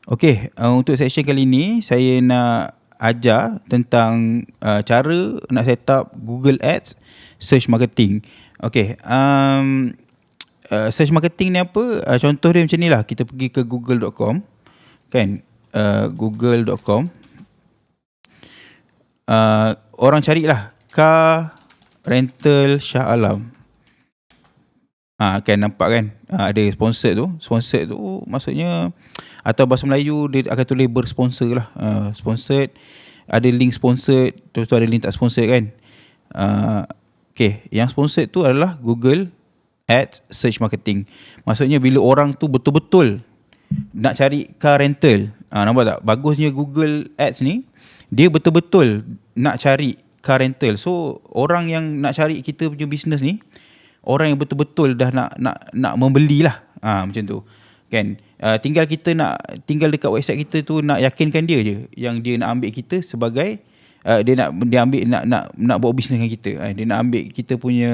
Okey, untuk section kali ni saya nak ajar tentang cara nak set up Google Ads search marketing. Okey, search marketing ni apa? Contoh dia macam ni lah, kita pergi ke google.com kan, google.com, orang carilah car rental Shah Alam. Kan nampak kan, ada sponsored tu maksudnya, atau bahasa Melayu dia akan tulis bersponsor lah, sponsored, ada link sponsored, terus tu ada link tak sponsored kan. Okay, yang sponsored tu adalah Google Ads Search Marketing. Maksudnya bila orang tu betul-betul nak cari car rental, nampak tak? Bagusnya Google Ads ni, dia betul-betul nak cari car rental. So orang yang nak cari kita punya business ni, orang yang betul-betul dah nak membeli lah, macam tu kan. Tinggal kita tinggal dekat website kita tu nak yakinkan dia je yang dia nak ambil kita sebagai dia nak buat bisnes dengan kita. Dia nak ambil kita punya,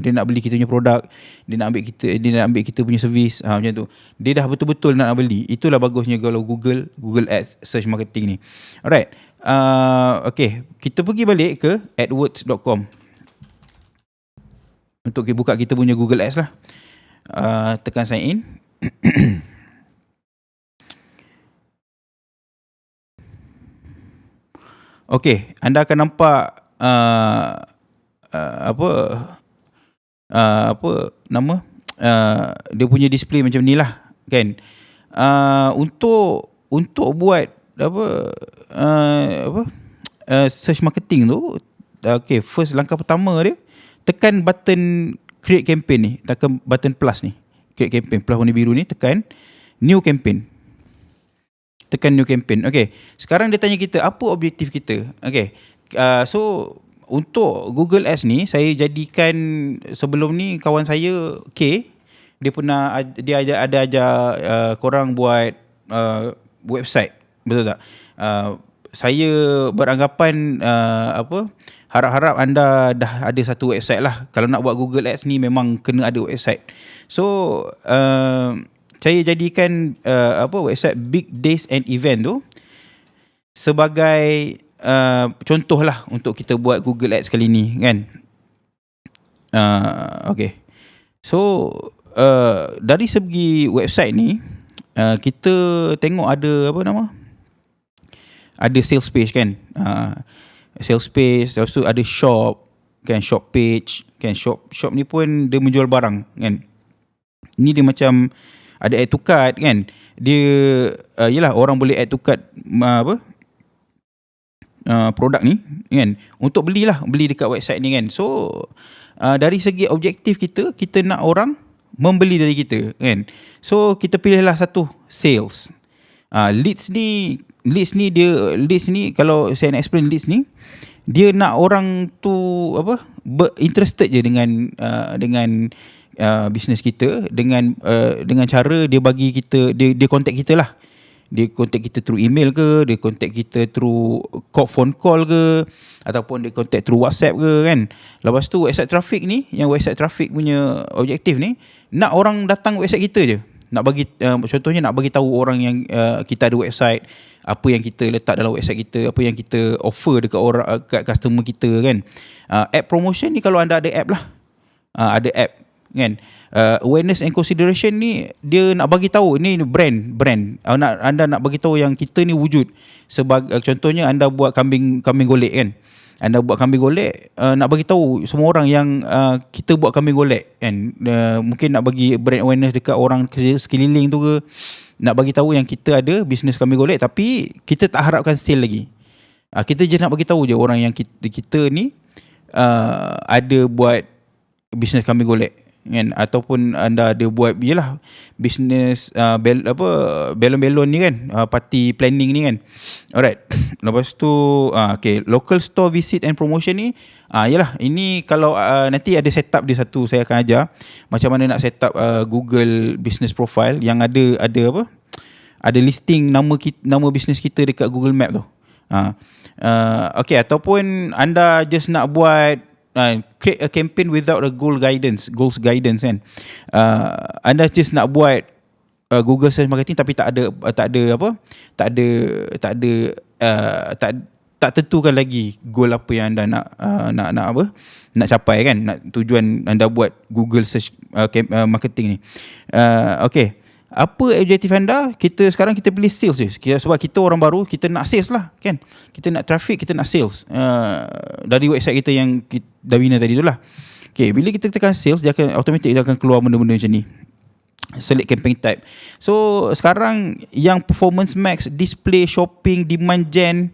dia nak beli kita punya produk, dia nak ambil kita punya servis, macam tu. Dia dah betul-betul nak beli. Itulah bagusnya kalau Google Ads Search Marketing ni. Alright. Okay, kita pergi balik ke adwords.com untuk buka kita punya Google Ads lah. Tekan sign in. Okey, anda akan nampak apa nama dia punya display macam ni lah kan. Untuk buat search marketing tu, okay, first langkah pertama dia, tekan button create campaign ni, tekan button plus ni, create campaign, plus warna biru ni, tekan new campaign. Tekan new campaign. Okay, sekarang dia tanya kita apa objektif kita. Okay, so untuk Google Ads ni, saya jadikan, sebelum ni kawan saya K, dia ada ajar korang buat website, betul tak? Saya beranggapan harap-harap anda dah ada satu website lah. Kalau nak buat Google Ads ni memang kena ada website. So saya jadikan website Big Days and Event tu sebagai contoh lah untuk kita buat Google Ads kali ni kan. Okay, so dari segi website ni, kita tengok ada ada sales page kan, sales page, lepas tu ada shop kan, shop page kan. Shop ni pun dia menjual barang kan. Ni dia macam ada add to cart kan. Dia yelah, orang boleh add to cart produk ni kan, untuk beli dekat website ni kan. So dari segi objektif kita nak orang membeli dari kita kan. So kita pilihlah satu sales. Leads ni kalau saya nak explain, leads ni dia nak orang tu interested je dengan bisnes kita, dengan cara dia bagi kita, dia contact kita lah. Dia contact kita through email ke, dia contact kita through phone call ke, ataupun dia contact through WhatsApp ke kan. Lepas tu website traffic ni, yang website traffic punya objektif ni, nak orang datang website kita je. Nak bagi contohnya nak bagi tahu orang yang kita ada website, apa yang kita letak dalam website kita, apa yang kita offer dekat orang, kat customer kita kan. App promotion ni kalau anda ada app lah, ada app kan. Awareness and consideration ni dia nak bagi tahu ni brand, anda nak bagi tahu yang kita ni wujud. Sebagai contohnya anda buat kambing golek kan. Anda buat kambing golek, nak bagi tahu semua orang yang kita buat kambing golek kan. Mungkin nak bagi brand awareness dekat orang sekeliling tu ke, nak bagi tahu yang kita ada bisnes kambing golek, tapi kita tak harapkan sale lagi. Kita je nak bagi tahu je orang yang kita ni ada buat bisnes kambing golek kan, ataupun anda ada buat yalah bisnes belon-belon ni kan, party planning ni kan. Alright. Lepas tu okay, local store visit and promotion ni, yalah, ini kalau nanti ada setup dia satu, saya akan ajar macam mana nak set up Google business profile yang ada listing nama bisnes kita dekat Google Map tu. Okay, ataupun anda just nak buat create a campaign without a goals guidance kan. Anda just nak buat Google Search Marketing tapi tak ada apa, tak ada tak ada tak tak tentukan lagi goal apa yang anda nak apa, nak capai kan, nak tujuan anda buat Google Search Marketing ni. Okay, apa objektif anda? Sekarang kita pilih sales je, sebab kita orang baru, kita nak sales lah kan, kita nak traffic, kita nak sales dari website kita yang kita dah bina tadi tu lah. Okay, bila kita tekan sales, dia akan automatic, dia akan keluar benda-benda macam ni. Select campaign type. So sekarang yang performance max, display, shopping, demand gen,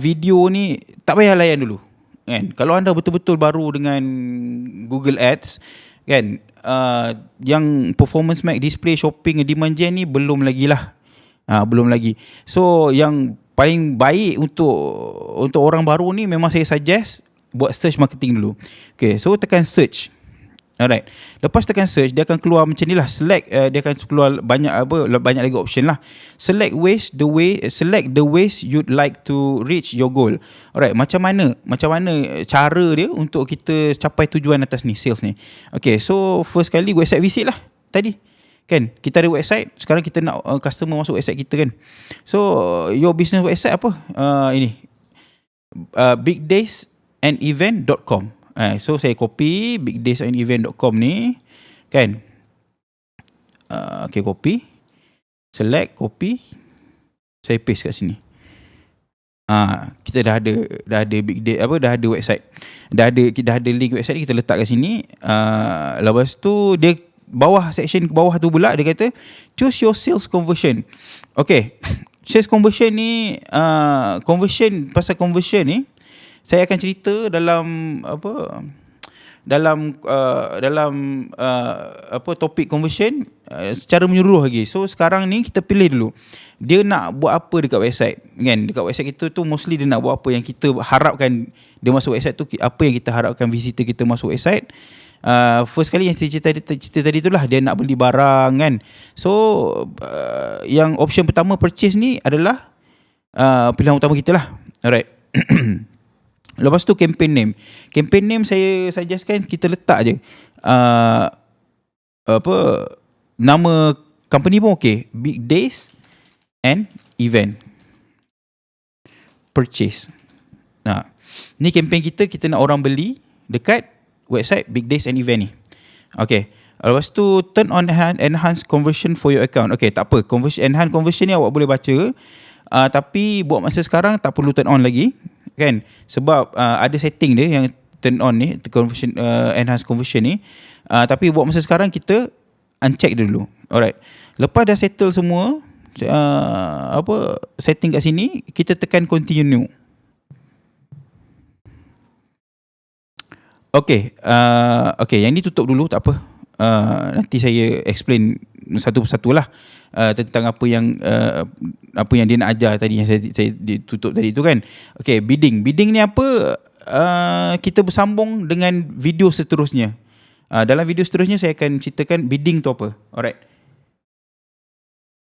video ni tak payah layan dulu kan. Kalau anda betul-betul baru dengan Google Ads kan, yang performance max, display, shopping, demand gen ni belum lagi lah. Belum lagi. So yang paling baik untuk orang baru ni, memang saya suggest buat search marketing dulu. Okay, so tekan search. Alright. Lepas tekan search, dia akan keluar macam ni lah. Select, dia akan keluar banyak lagi option lah. Select the ways you'd like to reach your goal. Alright, macam mana cara dia untuk kita capai tujuan atas ni, sales ni. Okay, so first kali website visit lah tadi. Kan, kita ada website, sekarang kita nak customer masuk website kita kan. So your business website apa? Ini bigdaysandevent.com. So saya copy bigdaysandevent.com ni kan. Okay, copy, select, copy, saya paste kat sini. Kita dah ada big day, dah ada website, dah ada link website ni, kita letak kat sini. Lepas tu dia section bawah tu pula dia kata choose your sales conversion. Okay, sales conversion ni, pasal conversion ni saya akan cerita dalam topik conversion secara menyeluruh lagi. So sekarang ni kita pilih dulu dia nak buat apa dekat website kan. Dekat website kita tu mostly dia nak buat apa yang kita harapkan dia masuk website tu, apa yang kita harapkan visitor kita masuk website. First kali yang saya cerita tadi tu lah, dia nak beli barang kan. So yang option pertama purchase ni adalah pilihan utama kita lah. Alright. Lepas tu campaign name. Campaign name saya suggestkan kita letak je nama company pun okey, Big Days and Event Purchase. Ni campaign kita nak orang beli dekat website Big Days and Event ni. Okay. Lepas tu turn on enhance conversion for your account. Okay, tak apa, enhance conversion ni awak boleh baca, tapi buat masa sekarang tak perlu turn on lagi kan, sebab ada setting dia yang turn on ni, conversion, enhance conversion ni, tapi buat masa sekarang kita uncheck dulu. Alright, lepas dah settle semua setting kat sini, kita tekan continue. Okay, yang ni tutup dulu, tak apa. Nanti saya explain satu persatu lah tentang apa yang dia nak ajar tadi, yang saya tutup tadi tu kan. Okay, bidding ni apa? Kita bersambung dengan video seterusnya. Dalam video seterusnya saya akan ceritakan bidding tu apa. Alright.